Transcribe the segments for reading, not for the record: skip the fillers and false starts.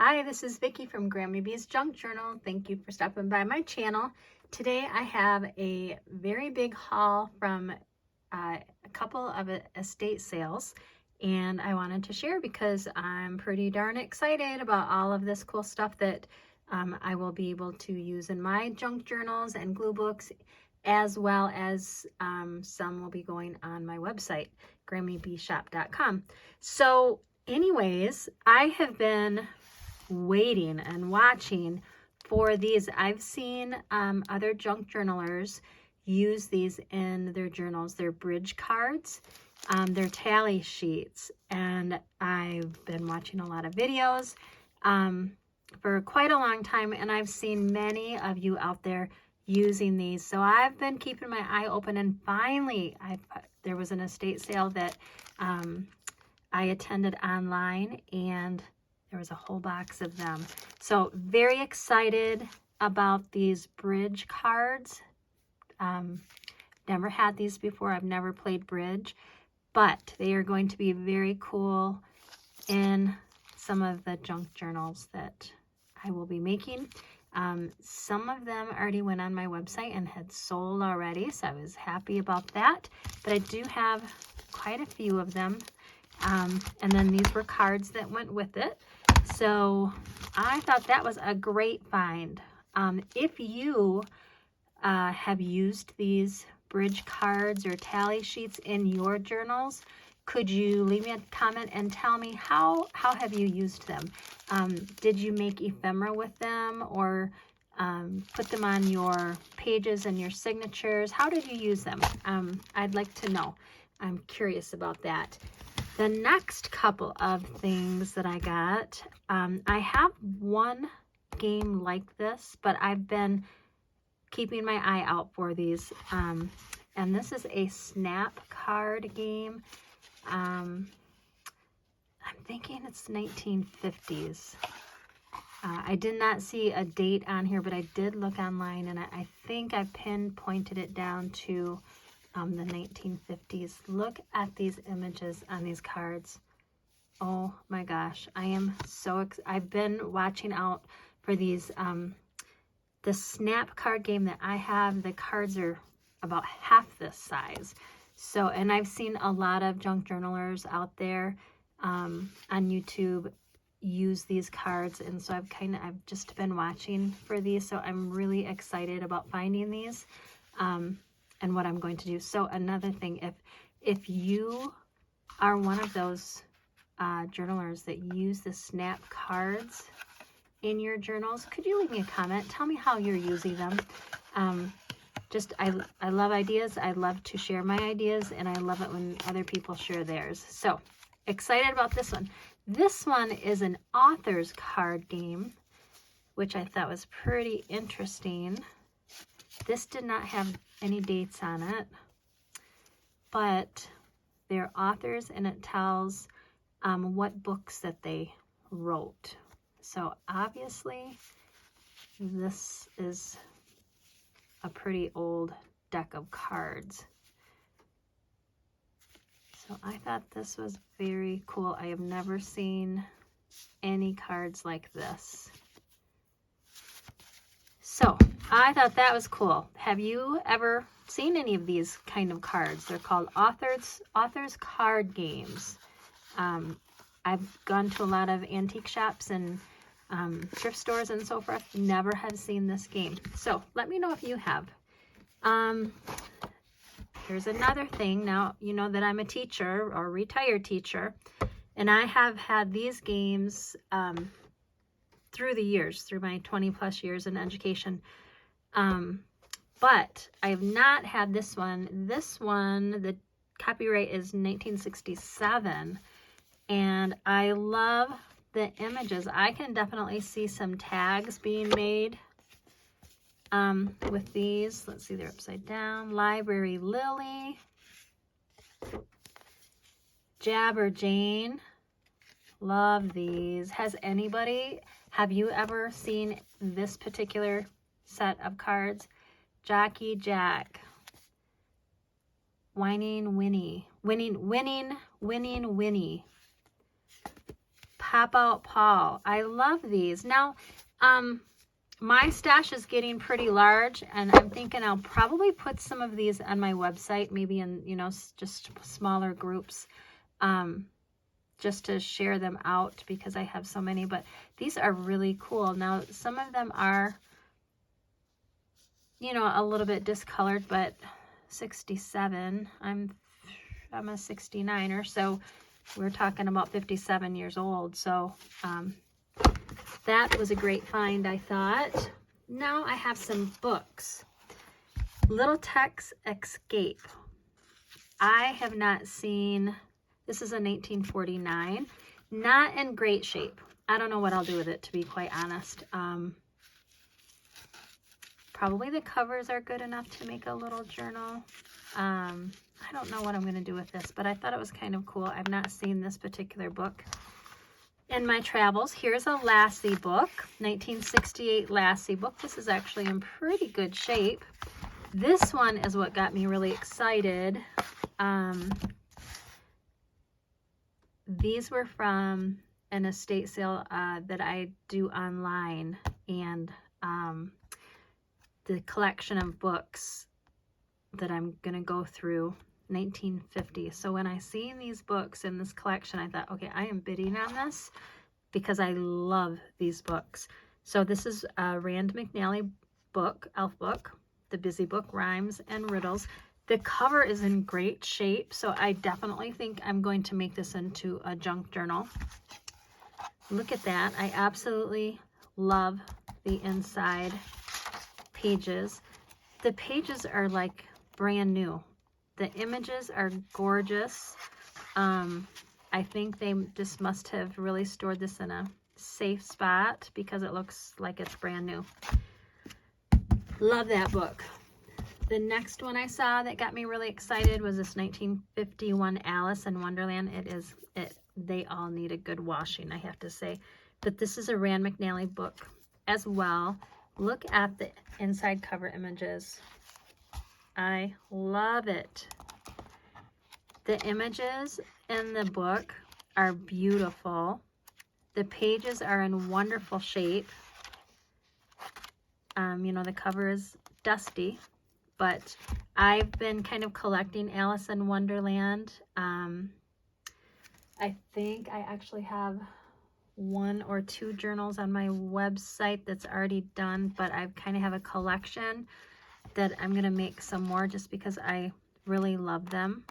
Hi, this is Vicki from Grammy Bee's Junk Journal. Thank you for stopping by my channel. Today I have a very big haul from a couple of estate sales, and I wanted to share because I'm pretty darn excited about all of this cool stuff that I will be able to use in my junk journals and glue books, as well as some will be going on my website, GrammyBeeShop.com. So anyways, I have been waiting and watching for these. I've seen other junk journalers use these in their journals, their bridge cards, their tally sheets, and I've been watching a lot of videos for quite a long time, and I've seen many of you out there using these. So I've been keeping my eye open, and finally there was an estate sale that I attended online, and there was a whole box of them. So very excited about these bridge cards. Never had these before. I've never played bridge, but they are going to be very cool in some of the junk journals that I will be making. Some of them already went on my website and had sold already, so I was happy about that. But I do have quite a few of them. And then these were cards that went with it. So I thought that was a great find. If you have used these bridge cards or tally sheets in your journals, could you leave me a comment and tell me how have you used them? Did you make ephemera with them, or put them on your pages and your signatures? How did you use them? I'd like to know. I'm curious about that. The next couple of things that I got, I have one game like this, but I've been keeping my eye out for these. And this is a snap card game. I'm thinking it's 1950s. I did not see a date on here, but I did look online, and I think I pinpointed it down to the 1950s. Look at these images on these cards. Oh my gosh, I am so I've been watching out for these. The snap card game that I have, the cards are about half this size. So, and I've seen a lot of junk journalers out there on YouTube use these cards, and so I've just been watching for these. So I'm really excited about finding these. And what I'm going to do. So another thing, if you are one of those journalers that use the snap cards in your journals, could you leave me a comment? Tell me how you're using them. I love ideas. I love to share my ideas, and I love it when other people share theirs. So excited about this one. This one is an author's card game, which I thought was pretty interesting. This did not have any dates on it, but they're authors, and it tells what books that they wrote. So obviously this is a pretty old deck of cards. So I thought this was very cool. I have never seen any cards like this. So I thought that was cool. Have you ever seen any of these kind of cards? They're called authors card games. I've gone to a lot of antique shops and thrift stores and so forth. Never have seen this game. So let me know if you have. Here's another thing. Now, you know that I'm a teacher or retired teacher, and I have had these games through the years, through my 20 plus years in education. But I have not had this one. This one, the copyright is 1967, and I love the images. I can definitely see some tags being made with these. Let's see, they're upside down. Library Lily, Jabber Jane. Love these. Have you ever seen this particular set of cards? Jockey Jack, Winning Winnie, Pop Out Paul. I love these. Now, my stash is getting pretty large, and I'm thinking I'll probably put some of these on my website, maybe in, you know, just smaller groups, just to share them out because I have so many. But these are really cool. Now, some of them are, you know, a little bit discolored, but 67. I'm a 69er, so we're talking about 57 years old. So that was a great find, I thought. Now I have some books. Little Tex Escape. I have not seen, this is a 1949. Not in great shape. I don't know what I'll do with it, to be quite honest. Probably the covers are good enough to make a little journal. I don't know what I'm going to do with this, but I thought it was kind of cool. I've not seen this particular book in my travels. Here's a Lassie book, 1968 Lassie book. This is actually in pretty good shape. This one is what got me really excited. These were from an estate sale that I do online, and the collection of books that I'm going to go through, 1950. So when I seen these books in this collection, I thought, okay, I am bidding on this because I love these books. So this is a Rand McNally book, elf book, The Busy Book, Rhymes and Riddles. The cover is in great shape, so I definitely think I'm going to make this into a junk journal. Look at that. I absolutely love the inside pages. The pages are like brand new. The images are gorgeous. I think they just must have really stored this in a safe spot because it looks like it's brand new. Love that book. The next one I saw that got me really excited was this 1951 Alice in Wonderland. They all need a good washing, I have to say. But this is a Rand McNally book as well. Look at the inside cover images. I love it. The images in the book are beautiful. The pages are in wonderful shape. You know, the cover is dusty, but I've been kind of collecting Alice in Wonderland. I think I actually have 1 or 2 journals on my website that's already done, but I kind of have a collection that I'm going to make some more just because I really love them.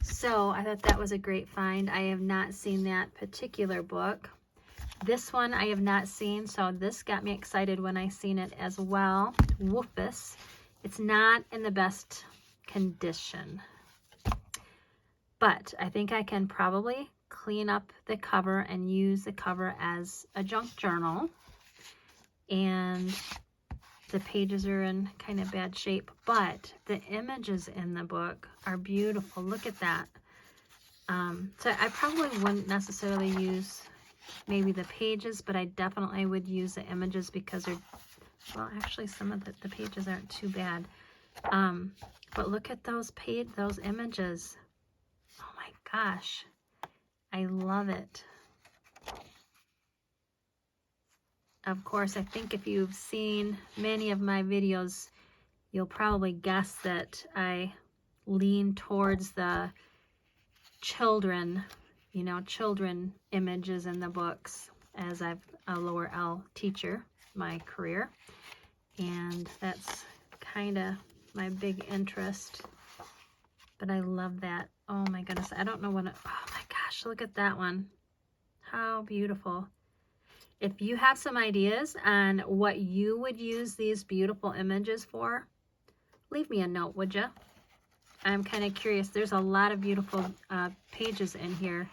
So I thought that was a great find. I have not seen that particular book. This one I have not seen, so this got me excited when I seen it as well. Woofus. It's not in the best condition, but I think I can probably clean up the cover and use the cover as a junk journal. And the pages are in kind of bad shape, but the images in the book are beautiful. Look at that. So I probably wouldn't necessarily use maybe the pages, but I definitely would use the images because they're, well, actually some of the pages aren't too bad. But look at those images. Oh my gosh. I love it. Of course, I think if you've seen many of my videos, you'll probably guess that I lean towards the children, you know, children images in the books, as I've a lower L teacher, my career. And that's kind of my big interest. But I love that. Oh my goodness. I don't know what, oh my gosh, look at that one. How beautiful. If you have some ideas on what you would use these beautiful images for, leave me a note, would you? I'm kind of curious. There's a lot of beautiful pages in here.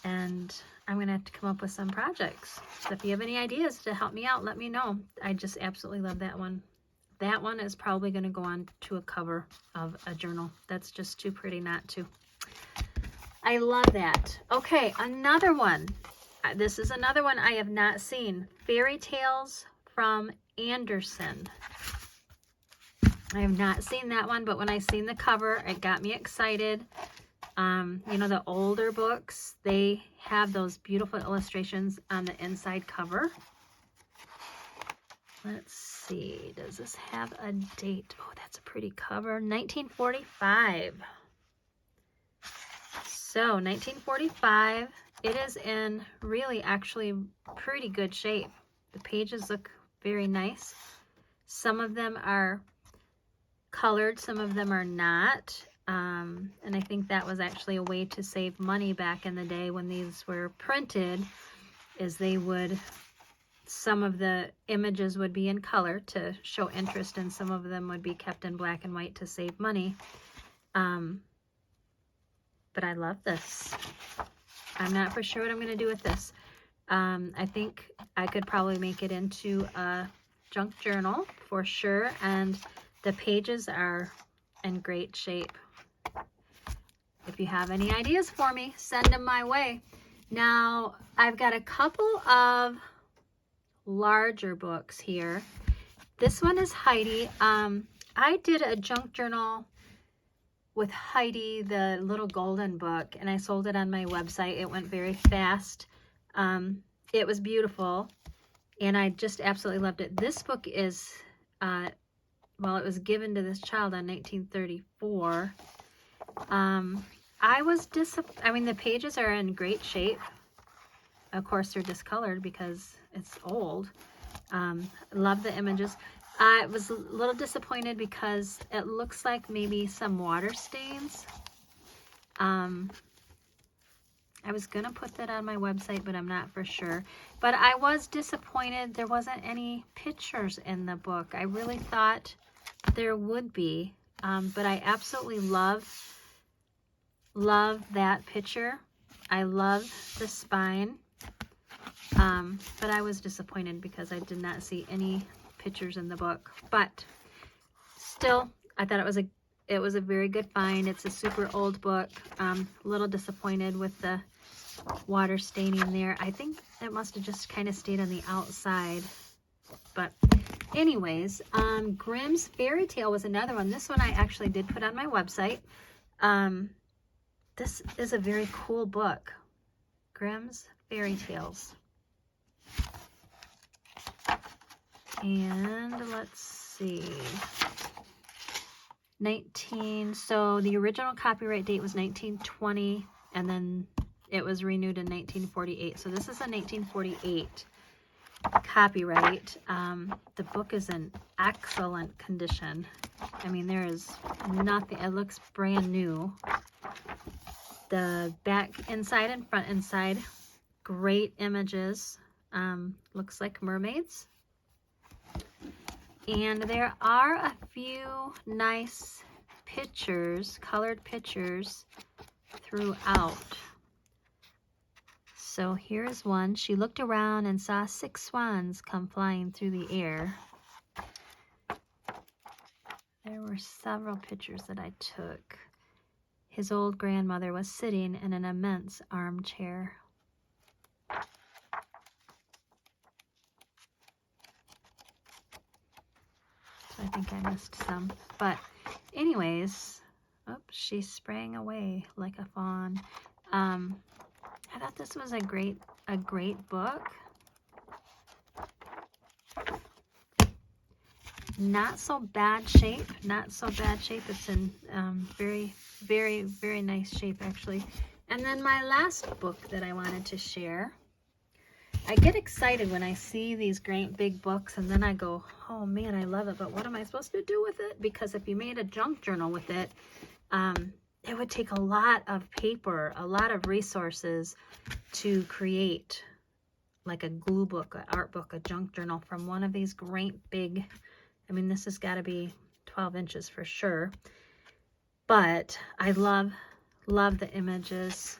And I'm going to have to come up with some projects. So if you have any ideas to help me out, let me know. I just absolutely love that one. That one is probably going to go on to a cover of a journal. That's just too pretty not to. I love that. Okay, another one. This is another one I have not seen. Fairy Tales from Andersen. I have not seen that one, but when I seen the cover, it got me excited. You know, the older books, they have those beautiful illustrations on the inside cover. Let's see, does this have a date? Oh, that's a pretty cover. 1945. So 1945, it is in really actually pretty good shape. The pages look very nice. Some of them are colored, some of them are not. And I think that was actually a way to save money back in the day when these were printed, is they would, some of the images would be in color to show interest, and some of them would be kept in black and white to save money. But I love this. I'm not for sure what I'm going to do with this. I think I could probably make it into a junk journal for sure, and the pages are in great shape. If you have any ideas for me, send them my way. Now, I've got a couple of larger books here. This one is Heidi. I did a junk journal with Heidi, the little golden book, and I sold it on my website. It went very fast. It was beautiful, and I just absolutely loved it. This book is, well, it was given to this child in 1934. I mean, the pages are in great shape. Of course, they're discolored because it's old. Love the images. I was a little disappointed because it looks like maybe some water stains. I was going to put that on my website, but I'm not for sure. But I was disappointed there wasn't any pictures in the book. I really thought there would be. But I absolutely love that picture. I love the spine. But I was disappointed because I did not see any pictures in the book. But still, I thought it was a very good find. It's a super old book. A little disappointed with the water staining there. I think it must have just kind of stayed on the outside. But anyways, Grimm's Fairy Tale was another one. This one I actually did put on my website. This is a very cool book. Grimm's Fairy Tales. And let's see. So the original copyright date was 1920, and then it was renewed in 1948. So this is a 1948 copyright. The book is in excellent condition. I mean, there is nothing, it looks brand new. The back inside and front inside, great images. Looks like mermaids. And there are a few nice pictures, colored pictures throughout. So here's one. She looked around and saw 6 swans come flying through the air. There were several pictures that I took. His old grandmother was sitting in an immense armchair. I think I missed some, but anyways, oops, she sprang away like a fawn. I thought this was a great book. Not so bad shape, It's in very, very, very nice shape actually. And then my last book that I wanted to share. I get excited when I see these great big books, and then I go, oh man, I love it, but what am I supposed to do with it? Because if you made a junk journal with it, it would take a lot of paper, a lot of resources to create like a glue book, an art book, a junk journal from one of these great big, I mean, this has got to be 12 inches for sure. But I love the images.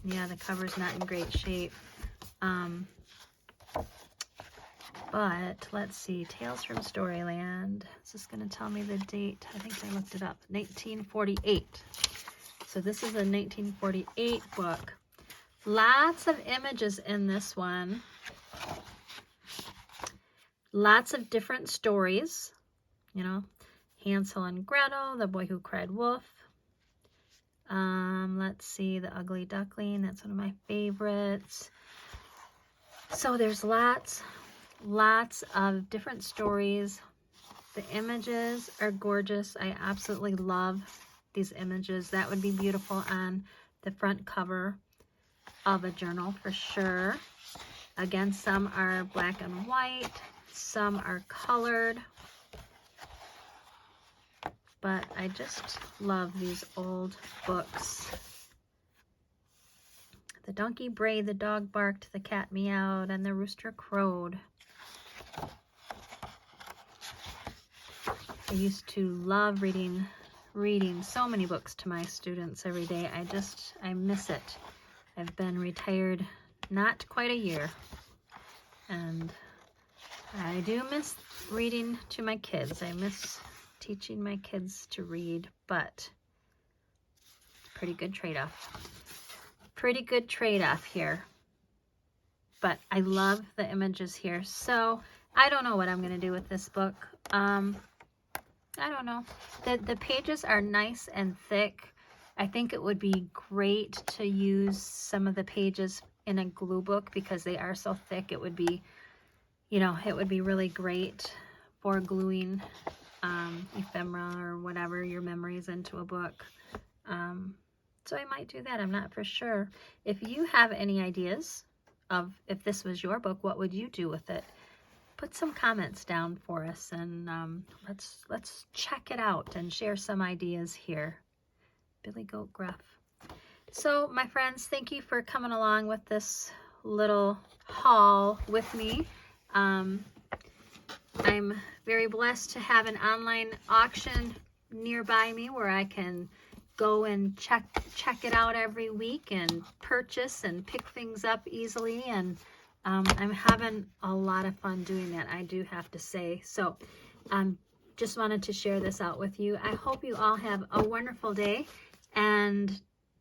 Yeah, the cover's not in great shape. But let's see, Tales from Storyland. Is this going to tell me the date? I think I looked it up. 1948. So this is a 1948 book. Lots of images in this one. Lots of different stories. You know, Hansel and Gretel, The Boy Who Cried Wolf, Let's see, The Ugly Duckling. That's one of my favorites. So there's lots of different stories. The images are gorgeous. I absolutely love these images. That would be beautiful on the front cover of a journal for sure. Again, some are black and white, some are colored, but I just love these old books. The donkey brayed, the dog barked, the cat meowed, and the rooster crowed. I used to love reading so many books to my students every day. I miss it. I've been retired not quite a year, and I do miss reading to my kids. I miss teaching my kids to read, but pretty good trade-off. Pretty good trade-off here. But I love the images here. So I don't know what I'm going to do with this book. I don't know. The pages are nice and thick. I think it would be great to use some of the pages in a glue book because they are so thick. It would be, you know, it would be really great for gluing ephemera or whatever, your memories into a book. So I might do that. I'm not for sure. If you have any ideas of if this was your book, what would you do with it? Put some comments down for us, and let's check it out and share some ideas here. Billy Goat Gruff. So my friends, thank you for coming along with this little haul with me. I'm very blessed to have an online auction nearby me where I can go and check it out every week and purchase and pick things up easily, and I'm having a lot of fun doing that, I do have to say. So just wanted to share this out with you. I hope you all have a wonderful day, and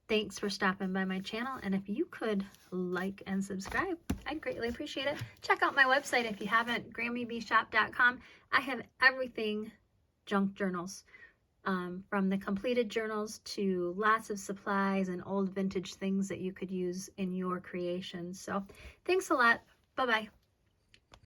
thanks for stopping by my channel. And if you could like and subscribe, I'd greatly appreciate it. Check out my website if you haven't, GrammyBshop.com. I have everything junk journals. From the completed journals to lots of supplies and old vintage things that you could use in your creations. So thanks a lot. Bye-bye.